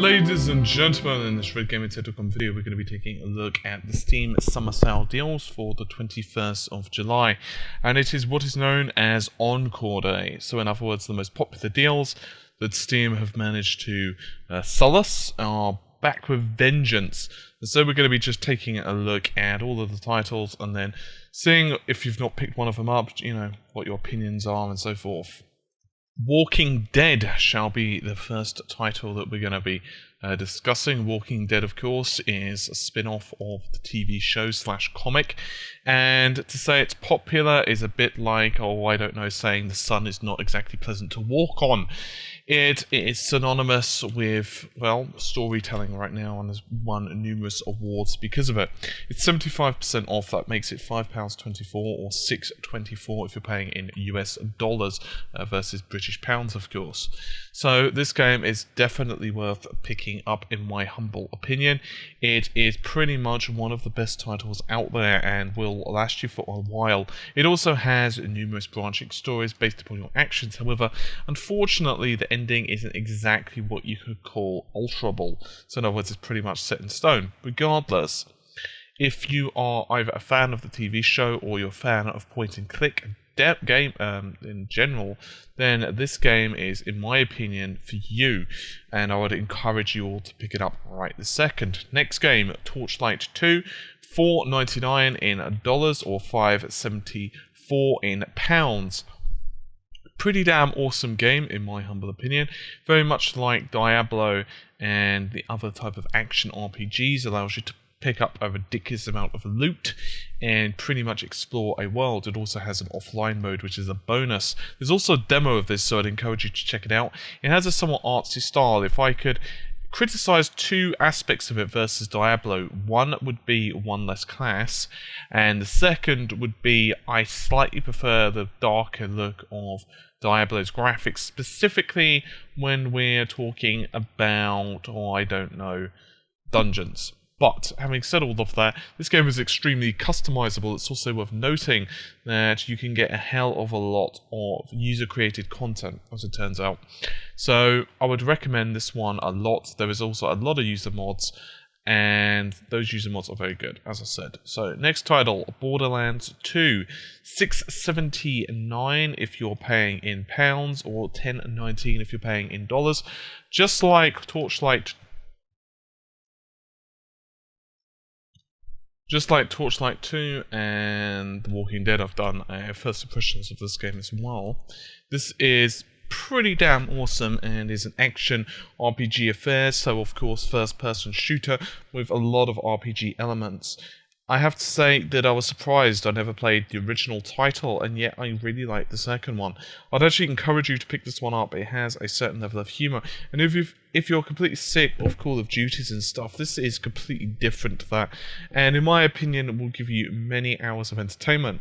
Ladies and gentlemen, in this Red Gaming Tech.com video, we're going to be taking a look at the Steam Summer Sale deals for the 21st of July. And it is what is known as Encore Day. So in other words, the most popular deals that Steam have managed to sell us are back with vengeance. And so we're going to be just taking a look at all of the titles and then seeing if you've not picked one of them up, you know, what your opinions are and so forth. Walking Dead shall be the first title that we're going to be discussing. Walking Dead, of course, is a spin-off of the TV show / comic, and to say it's popular is a bit like, oh, I don't know, saying the sun is not exactly pleasant to walk on. It is synonymous with, well, storytelling right now, and has won numerous awards because of it. It's 75% off. That makes it £5.24 or $6.24 if you're paying in US dollars versus British pounds, of course. So this game is definitely worth picking up, in my humble opinion. It is pretty much one of the best titles out there and will last you for a while. It also has numerous branching stories based upon your actions. However, unfortunately, the ending isn't exactly what you could call alterable. So in other words, it's pretty much set in stone. Regardless, if you are either a fan of the TV show or you're a fan of point-and-click game in general, then this game is, in my opinion, for you, and I would encourage you all to pick it up right this second. Next game, Torchlight 2, $4.99 in dollars or $5.74 in pounds. Pretty damn awesome game, in my humble opinion. Very much like Diablo and the other type of action RPGs, allows you to pick up a ridiculous amount of loot and pretty much explore a world. It also has an offline mode, which is a bonus. There's also a demo of this, so I'd encourage you to check it out. It has a somewhat artsy style. If I could criticize two aspects of it versus Diablo, one would be one less class, and the second would be I slightly prefer the darker look of Diablo's graphics, specifically when we're talking about, oh, I don't know, dungeons. But having said all of that, this game is extremely customizable. It's also worth noting that you can get a hell of a lot of user-created content, as it turns out. So I would recommend this one a lot. There is also a lot of user mods, and those user mods are very good, as I said. So next title, Borderlands 2, $6.79 if you're paying in pounds, or $10.19 if you're paying in dollars. Just like Torchlight 2 and The Walking Dead, I've done first impressions of this game as well. This is pretty damn awesome and is an action RPG affair, so of course first-person shooter with a lot of RPG elements. I have to say that I was surprised. I never played the original title, and yet I really like the second one. I'd actually encourage you to pick this one up. It has a certain level of humour, and if you're completely sick of Call of Duties and stuff, this is completely different to that, and in my opinion, it will give you many hours of entertainment.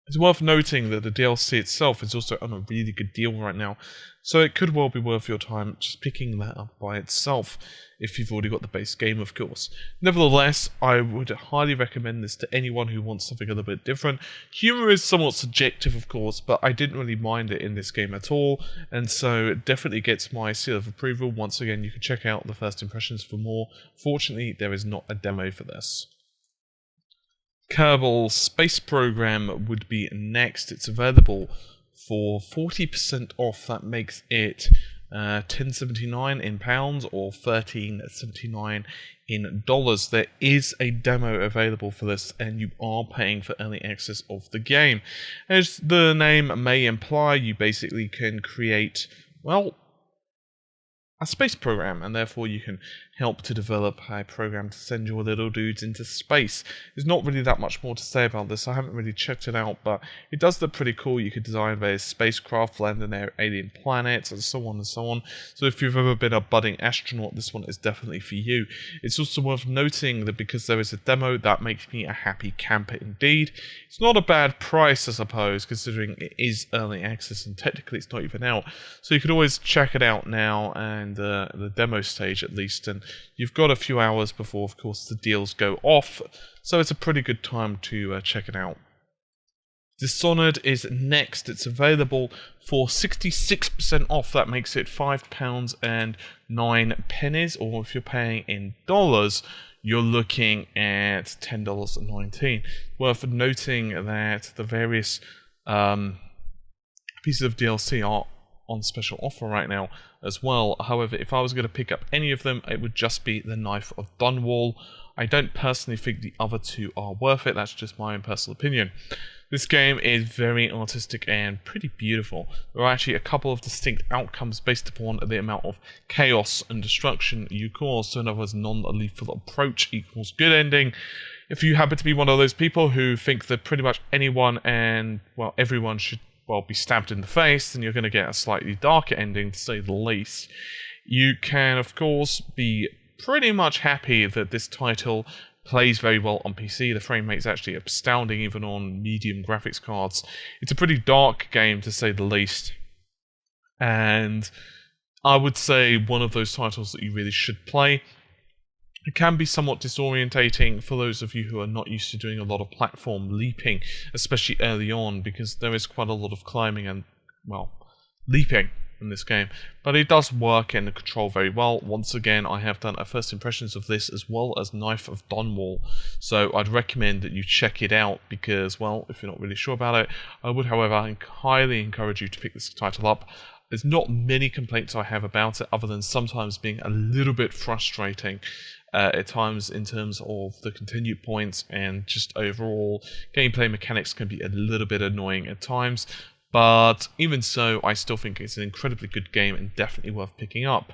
It's worth noting that the DLC itself is also on a really good deal right now, so it could well be worth your time just picking that up by itself, if you've already got the base game, of course. Nevertheless, I would highly recommend this to anyone who wants something a little bit different. Humor is somewhat subjective, of course, but I didn't really mind it in this game at all, and so it definitely gets my seal of approval. Once again, you can check out the first impressions for more. Fortunately, there is not a demo for this. Kerbal Space Program would be next. It's available for 40% off. That makes it $10.79 in pounds or $13.79 in dollars. There is a demo available for this, and you are paying for early access of the game. As the name may imply, you basically can create, well, a space program, and therefore you can help to develop a program to send your little dudes into space. There's not really that much more to say about this. I haven't really checked it out, but it does look pretty cool. You could design various spacecraft, land on their alien planets, and so on and so on. So if you've ever been a budding astronaut, this one is definitely for you. It's also worth noting that because there is a demo, that makes me a happy camper indeed. It's not a bad price, I suppose, considering it is early access and technically it's not even out. So you could always check it out now, and the demo stage at least, and you've got a few hours before, of course, the deals go off, so it's a pretty good time to check it out. Dishonored is next. It's available for 66% off. That makes it £5.09, or if you're paying in dollars, you're looking at $10.19. Worth noting that the various pieces of DLC are on special offer right now as well. However, if I was going to pick up any of them, it would just be the Knife of Dunwall. I don't personally think the other two are worth it. That's just my own personal opinion. This game is very artistic and pretty beautiful. There are actually a couple of distinct outcomes based upon the amount of chaos and destruction you cause. So in other words, non-lethal approach equals good ending. If you happen to be one of those people who think that pretty much anyone and, well, everyone should, well, be stabbed in the face, then you're going to get a slightly darker ending, to say the least. You can, of course, be pretty much happy that this title plays very well on PC. The frame rate is actually astounding even on medium graphics cards. It's a pretty dark game, to say the least, and I would say one of those titles that you really should play. It can be somewhat disorientating for those of you who are not used to doing a lot of platform leaping, especially early on, because there is quite a lot of climbing and, well, leaping in this game, but it does work and control very well. Once again, I have done a first impressions of this as well as Knife of Dunwall, so I'd recommend that you check it out because, well, if you're not really sure about it, I would, however, highly encourage you to pick this title up. There's not many complaints I have about it, other than sometimes being a little bit frustrating at times in terms of the continued points, and just overall gameplay mechanics can be a little bit annoying at times. But even so, I still think it's an incredibly good game and definitely worth picking up.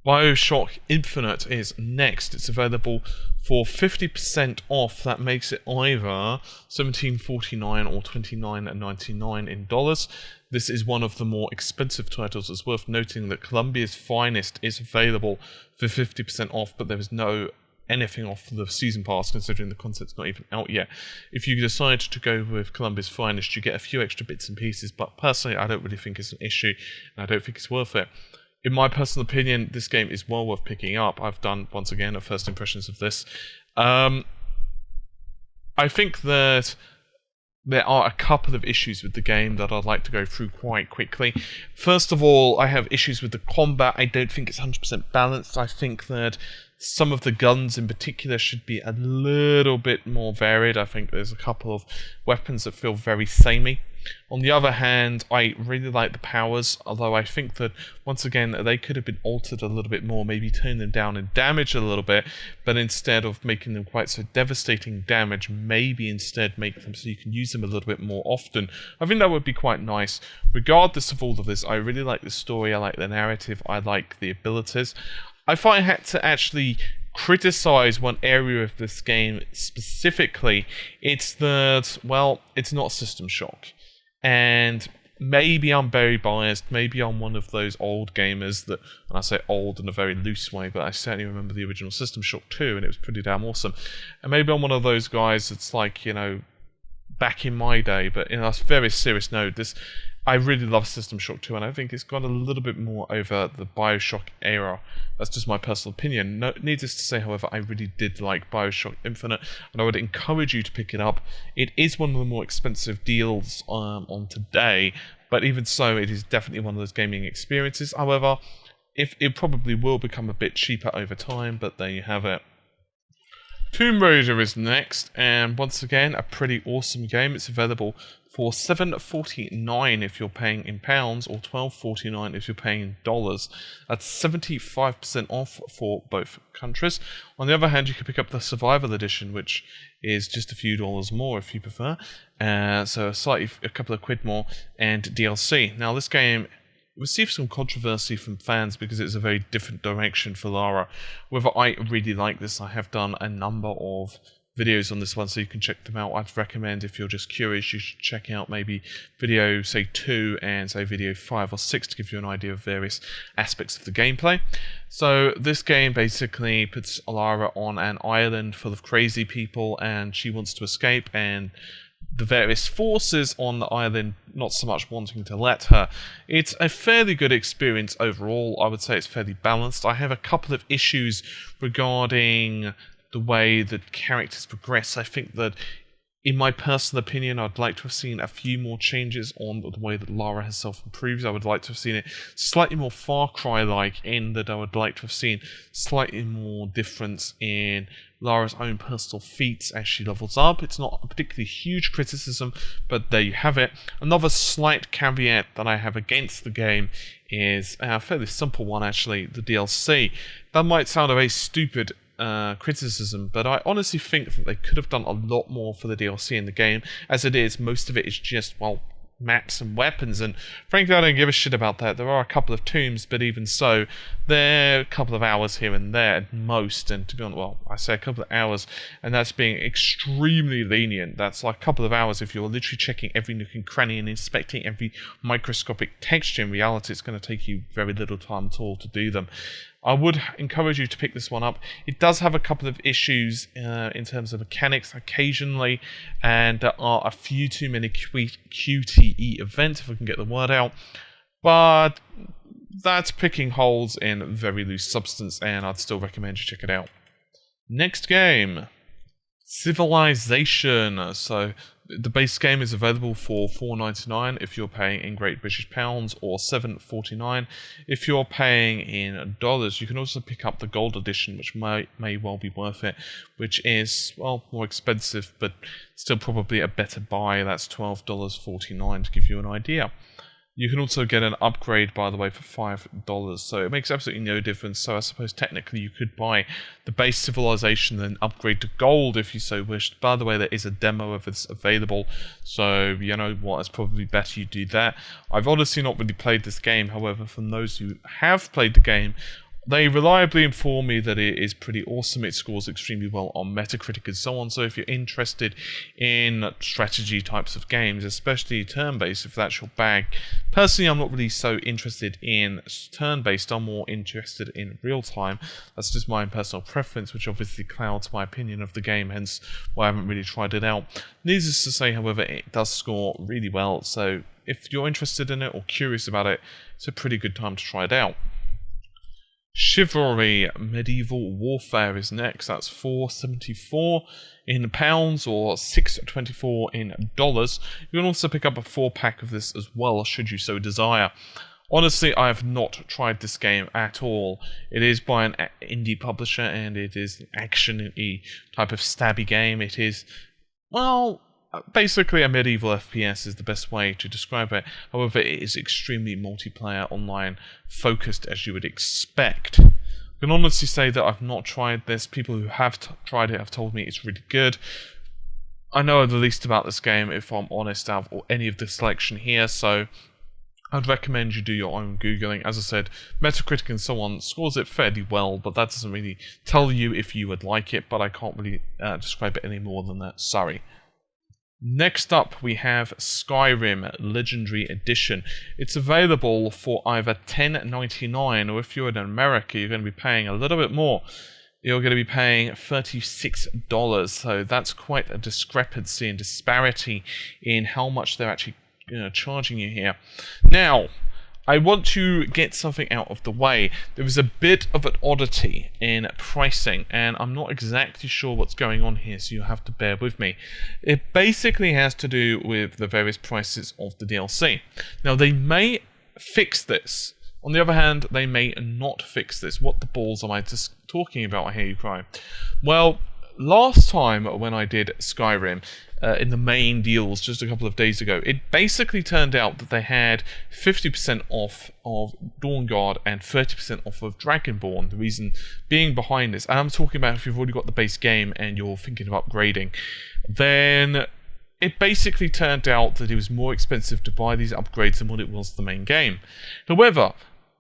BioShock Infinite is next. It's available for 50% off. That makes it either $17.49 or $29.99 in dollars. This is one of the more expensive titles. It's worth noting that Columbia's Finest is available for 50% off, but there is no anything off the season pass, considering the concept's not even out yet. If you decide to go with Columbia's Finest, you get a few extra bits and pieces, but personally I don't really think it's an issue, and I don't think it's worth it. In my personal opinion, this game is well worth picking up. I've done, once again, a first impressions of this. I think that there are a couple of issues with the game that I'd like to go through quite quickly. First of all, I have issues with the combat. I don't think it's 100% balanced. I think that some of the guns in particular should be a little bit more varied. I think there's a couple of weapons that feel very samey. On the other hand, I really like the powers, although I think that, once again, they could have been altered a little bit more, maybe turn them down in damage a little bit, but instead of making them quite so devastating damage, maybe instead make them so you can use them a little bit more often. I think that would be quite nice. Regardless of all of this, I really like the story, I like the narrative, I like the abilities. If I had to actually criticize one area of this game specifically, it's that, well, it's not System Shock. And maybe I'm very biased, maybe I'm one of those old gamers that, and I say old in a very loose way, but I certainly remember the original System Shock 2, and it was pretty damn awesome. And maybe I'm one of those guys that's like, you know, back in my day, but in a very serious note, I really love System Shock 2, and I think it's got a little bit more over the BioShock era. That's just my personal opinion. Needless to say, however, I really did like BioShock Infinite, and I would encourage you to pick it up. It is one of the more expensive deals on today, but even so, it is definitely one of those gaming experiences. However, it probably will become a bit cheaper over time, but there you have it. Tomb Raider is next, and once again, a pretty awesome game. It's available for $7.49 if you're paying in pounds, or $12.49 if you're paying in dollars. That's 75% off for both countries. On the other hand, you can pick up the Survival Edition, which is just a few dollars more if you prefer. So a couple of quid more, and DLC. Now, this game received some controversy from fans because it's a very different direction for Lara. Whether I really like this, I have done a number of videos on this one, so you can check them out. I'd recommend, if you're just curious, you should check out maybe video, say, 2 and say video 5 or 6 to give you an idea of various aspects of the gameplay. So this game basically puts Lara on an island full of crazy people, and she wants to escape, and the various forces on the island not so much wanting to let her. It's a fairly good experience overall. I would say it's fairly balanced. I have a couple of issues regarding the way that characters progress. I think that In my personal opinion, I'd like to have seen a few more changes on the way that Lara herself improves. I would like to have seen it slightly more Far Cry-like, in that I would like to have seen slightly more difference in Lara's own personal feats as she levels up. It's not a particularly huge criticism, but there you have it. Another slight caveat that I have against the game is a fairly simple one, actually, the DLC. That might sound a very stupid criticism, but I honestly think that they could have done a lot more for the DLC in the game. As it is, most of it is just, well, maps and weapons, and frankly I don't give a shit about that. There are a couple of tombs, but even so, they're a couple of hours here and there at most, and to be honest, well, I say a couple of hours, and that's being extremely lenient. That's like a couple of hours if you're literally checking every nook and cranny and inspecting every microscopic texture. In reality, it's going to take you very little time at all to do them. I would encourage you to pick this one up. It does have a couple of issues in terms of mechanics occasionally, and there are a few too many QTE events, if I can get the word out. But that's picking holes in very loose substance, and I'd still recommend you check it out. Next game, Civilization. So the base game is available for $4.99 if you're paying in Great British Pounds, or $7.49 if you're paying in dollars. You can also pick up the Gold Edition, which may well be worth it, which is, well, more expensive, but still probably a better buy. That's $12.49 to give you an idea. You can also get an upgrade, by the way, for $5, so it makes absolutely no difference. So I suppose technically you could buy the base Civilization and then upgrade to Gold if you so wished. By the way, there is a demo of this available, so you know what, it's probably better you do that. I've honestly not really played this game, however, from those who have played the game, they reliably inform me that it is pretty awesome. It scores extremely well on Metacritic and so on. So if you're interested in strategy types of games, especially turn-based, if that's your bag. Personally, I'm not really so interested in turn-based. I'm more interested in real-time. That's just my personal preference, which obviously clouds my opinion of the game, hence why I haven't really tried it out. Needless to say, however, it does score really well. So if you're interested in it or curious about it, it's a pretty good time to try it out. Chivalry Medieval Warfare is next. That's $4.74 in pounds, or $6.24 in dollars. You can also pick up a 4-pack of this as well, should you so desire. Honestly, I have not tried this game at all. It is by an indie publisher, and it is an action-y type of stabby game. It is, well, basically a medieval FPS is the best way to describe it. However, it is extremely multiplayer online focused, as you would expect. I can honestly say that I've not tried this. People who have tried it have told me it's really good. I know the least about this game, if I'm honest, out of any of the selection here, so I'd recommend you do your own Googling. As I said, Metacritic and so on scores it fairly well, but that doesn't really tell you if you would like it, but I can't really describe it any more than that. Sorry. Next up, we have Skyrim Legendary Edition. It's available for either $10.99, or if you're in America, you're going to be paying a little bit more. You're going to be paying $36, so that's quite a discrepancy and disparity in how much they're actually charging you here. Now, I want to get something out of the way. There is a bit of an oddity in pricing, and I'm not exactly sure what's going on here, so you'll have to bear with me. It basically has to do with the various prices of the DLC. Now, they may fix this. On the other hand, they may not fix this. What the balls am I just talking about, I hear you cry? Well, last time when I did Skyrim, in the main deals just a couple of days ago, it basically turned out that they had 50% off of Dawnguard and 30% off of Dragonborn. The reason being behind this, and I'm talking about if you've already got the base game and you're thinking of upgrading, then it basically turned out that it was more expensive to buy these upgrades than what it was the main game. However,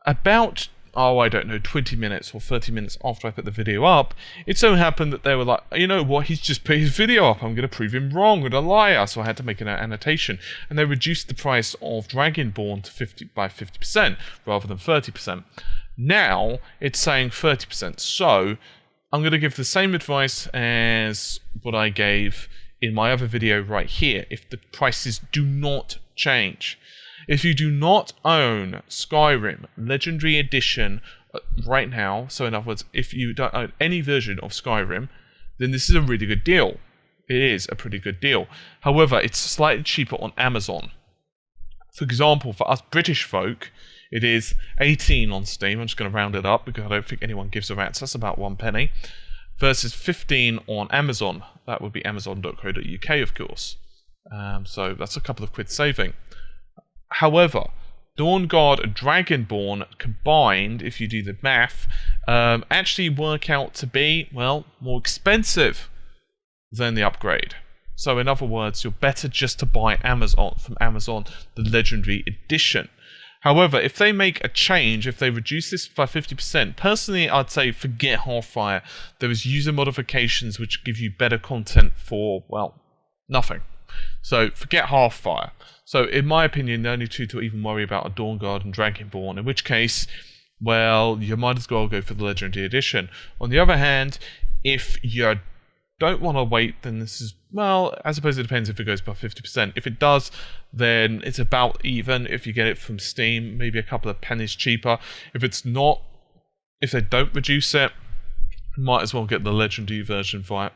about 20 minutes or 30 minutes after I put the video up, it so happened that they were like, you know what, he's just put his video up, I'm going to prove him wrong with a liar, so I had to make an annotation, and they reduced the price of Dragonborn to by 50% rather than 30%. Now, it's saying 30%, so I'm going to give the same advice as what I gave in my other video right here, if the prices do not change. If you do not own Skyrim Legendary Edition right now, so in other words, if you don't own any version of Skyrim, then this is a really good deal. it is a pretty good deal. However, it's slightly cheaper on Amazon. For example, for us British folk, it is 18 on Steam. I'm just going to round it up because I don't think anyone gives a rat's. That's about 1 penny. Versus 15 on Amazon. That would be amazon.co.uk, of course. So that's a couple of quid saving. However, Dawnguard and Dragonborn combined, if you do the math, actually work out to be, well, more expensive than the upgrade. So in other words, you're better just to buy from Amazon, the Legendary Edition. However, if they make a change, if they reduce this by 50%, personally I'd say forget Half-Fire. There is user modifications which give you better content for, well, nothing. So forget Half-Fire. So in my opinion, the only two to even worry about are Dawnguard and Dragonborn, in which case, well, you might as well go for the Legendary Edition. On the other hand, if you don't want to wait, then this is, well, I suppose it depends if it goes by 50%. If it does, then it's about even if you get it from Steam, maybe a couple of pennies cheaper. If it's not, if they don't reduce it, you might as well get the Legendary version via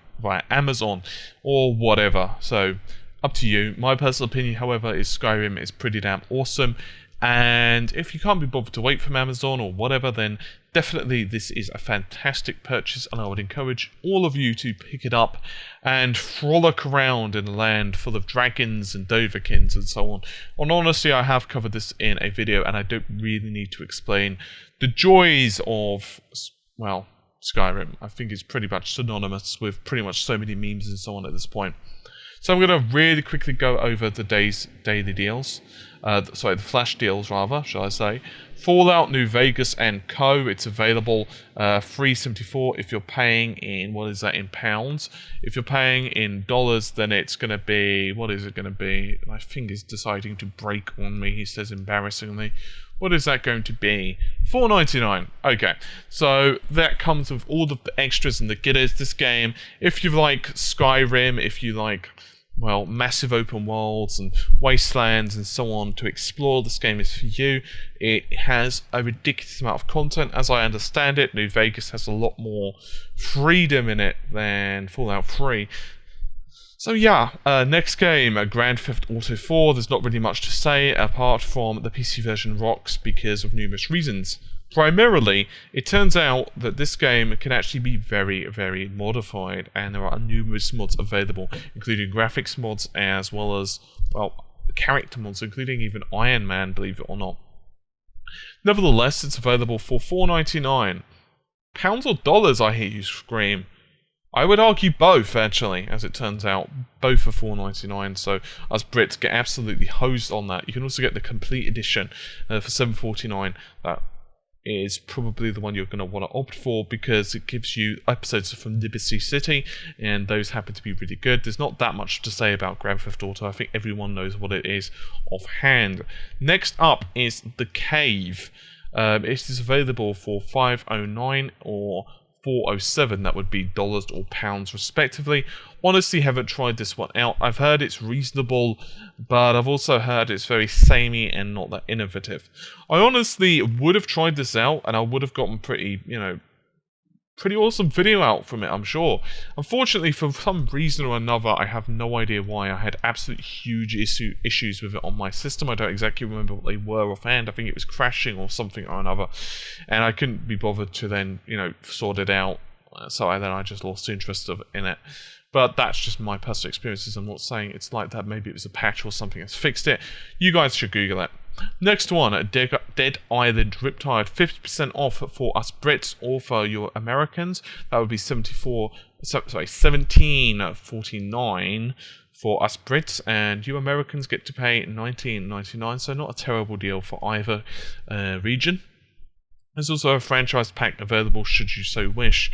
Amazon or whatever. So, up to you. My personal opinion, however, is Skyrim is pretty damn awesome. And if you can't be bothered to wait from Amazon or whatever, then definitely this is a fantastic purchase, and I would encourage all of you to pick it up and frolic around in a land full of dragons and Dovahkiins and so on. And honestly, I have covered this in a video, and I don't really need to explain the joys of, well, Skyrim. I think it's pretty much synonymous with pretty much so many memes and so on at this point. So I'm going to really quickly go over the day's daily deals. The flash deals rather, shall I say. Fallout New Vegas and Co. It's available $3.74 if you're paying in, what is that, in pounds? If you're paying in dollars, then it's going to be, what is it going to be? My finger's deciding to break on me, he says embarrassingly. What is that going to be? $4.99. Okay, so that comes with all of the extras and the getters. This game, if you like Skyrim, if you like, well, massive open worlds and wastelands and so on to explore, this game is for you. It has a ridiculous amount of content. As I understand it, New Vegas has a lot more freedom in it than Fallout 3. So yeah, next game, Grand Theft Auto 4. There's not really much to say apart from the PC version rocks because of numerous reasons. Primarily, it turns out that this game can actually be very, very modified, and there are numerous mods available, including graphics mods as well as, well, character mods, including even Iron Man, believe it or not. Nevertheless, it's available for $4.99. Pounds or dollars, I hear you scream. I would argue both, actually, as it turns out. Both are $4.99, so us Brits get absolutely hosed on that. You can also get the complete edition for $7.49. That is probably the one you're going to want to opt for because it gives you episodes from Liberty City, and those happen to be really good. There's not that much to say about Grand Theft Auto. I think everyone knows what it is offhand. Next up is The Cave. It is available for $5.09 or $4.07, that would be dollars or pounds respectively. Honestly, haven't tried this one out. I've heard it's reasonable, but I've also heard it's very samey and not that innovative. I honestly would have tried this out, and I would have gotten pretty awesome video out from it, I'm sure. Unfortunately, for some reason or another, I have no idea why, I had absolute huge issues with it on my system. I don't exactly remember what they were offhand. I think it was crashing or something or another, and I couldn't be bothered to then, sort it out. So then I just lost interest in it. But that's just my personal experiences. I'm not saying it's like that. Maybe it was a patch or something that's fixed it. You guys should Google it. Next one, Dead Island Riptide, 50% off for us Brits or for your Americans. That would be $17.49 for us Brits, and you Americans get to pay $19.99. So not a terrible deal for either region. There's also a franchise pack available should you so wish.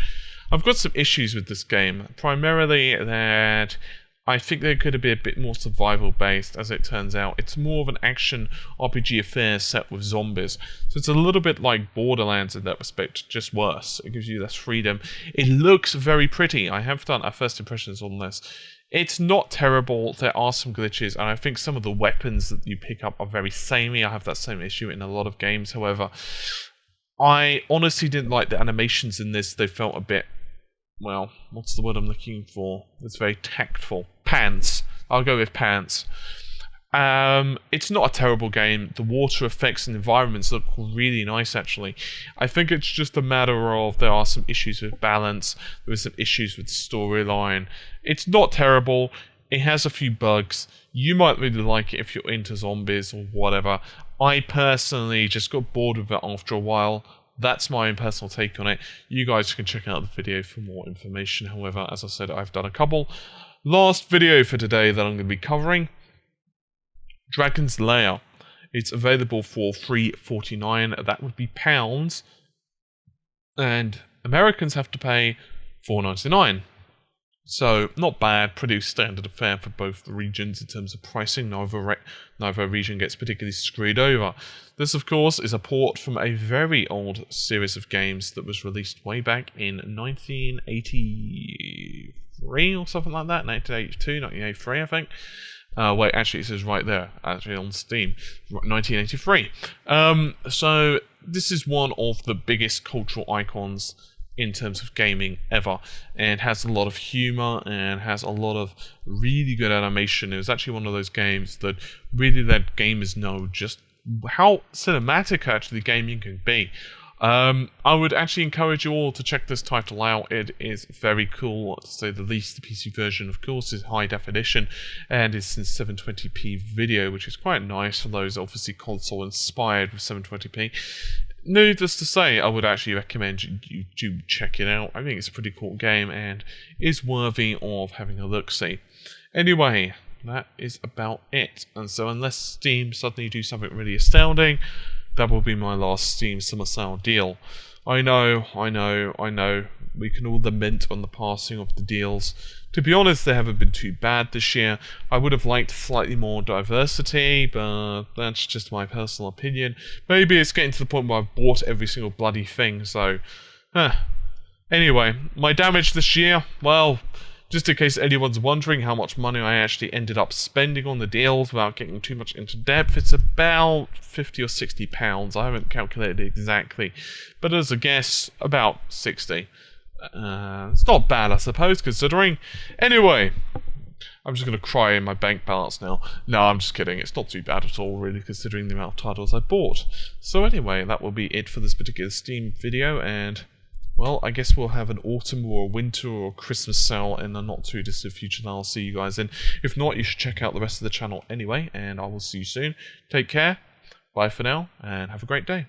I've got some issues with this game, primarily that I think they could be a bit more survival based, as it turns out. It's more of an action RPG affair set with zombies. So it's a little bit like Borderlands in that respect, just worse. It gives you less freedom. It looks very pretty. I have done our first impressions on this. It's not terrible. There are some glitches, and I think some of the weapons that you pick up are very samey. I have that same issue in a lot of games, however. I honestly didn't like the animations in this. They felt a bit well, what's the word I'm looking for? It's very tactful. Pants. I'll go with pants. It's not a terrible game. The water effects and environments look really nice, actually. I think it's just a matter of there are some issues with balance. There are some issues with storyline. It's not terrible. It has a few bugs. You might really like it if you're into zombies or whatever. I personally just got bored with it after a while. That's my own personal take on it. You guys can check out the video for more information. However, as I said, I've done a couple. Last video for today that I'm going to be covering. Dragon's Lair. It's available for $3.49. That would be pounds. And Americans have to pay $4.99. So, not bad. Pretty standard affair for both the regions in terms of pricing. Neither region gets particularly screwed over. This, of course, is a port from a very old series of games that was released way back in 1983 or something like that. 1982, 1983, I think. Wait, actually it says right there, actually on Steam, 1983. So this is one of the biggest cultural icons in terms of gaming ever, and has a lot of humor and has a lot of really good animation. It was actually one of those games that really let gamers know just how cinematic actually gaming can be. I would actually encourage you all to check this title out. It is very cool, to say the least. The PC version, of course, is high definition, and it's in 720p video, which is quite nice for those obviously console inspired with 720p. Needless to say, I would actually recommend you do check it out. I think it's a pretty cool game and is worthy of having a look-see. Anyway, that is about it. And so unless Steam suddenly do something really astounding, that will be my last Steam Summer Sale deal. I know. We can all lament on the passing of the deals. To be honest, they haven't been too bad this year. I would have liked slightly more diversity, but that's just my personal opinion. Maybe it's getting to the point where I've bought every single bloody thing, so... Anyway, my damage this year, well... Just in case anyone's wondering how much money I actually ended up spending on the deals without getting too much into depth, it's about £50 or £60. I haven't calculated it exactly, but as a guess, about 60. It's not bad, I suppose, considering. Anyway, I'm just going to cry in my bank balance now. No, I'm just kidding. It's not too bad at all, really, considering the amount of titles I bought. So anyway, that will be it for this particular Steam video, and... well, I guess we'll have an autumn or a winter or a Christmas sale in the not too distant future that I'll see you guys in. If not, you should check out the rest of the channel anyway, and I will see you soon. Take care, bye for now, and have a great day.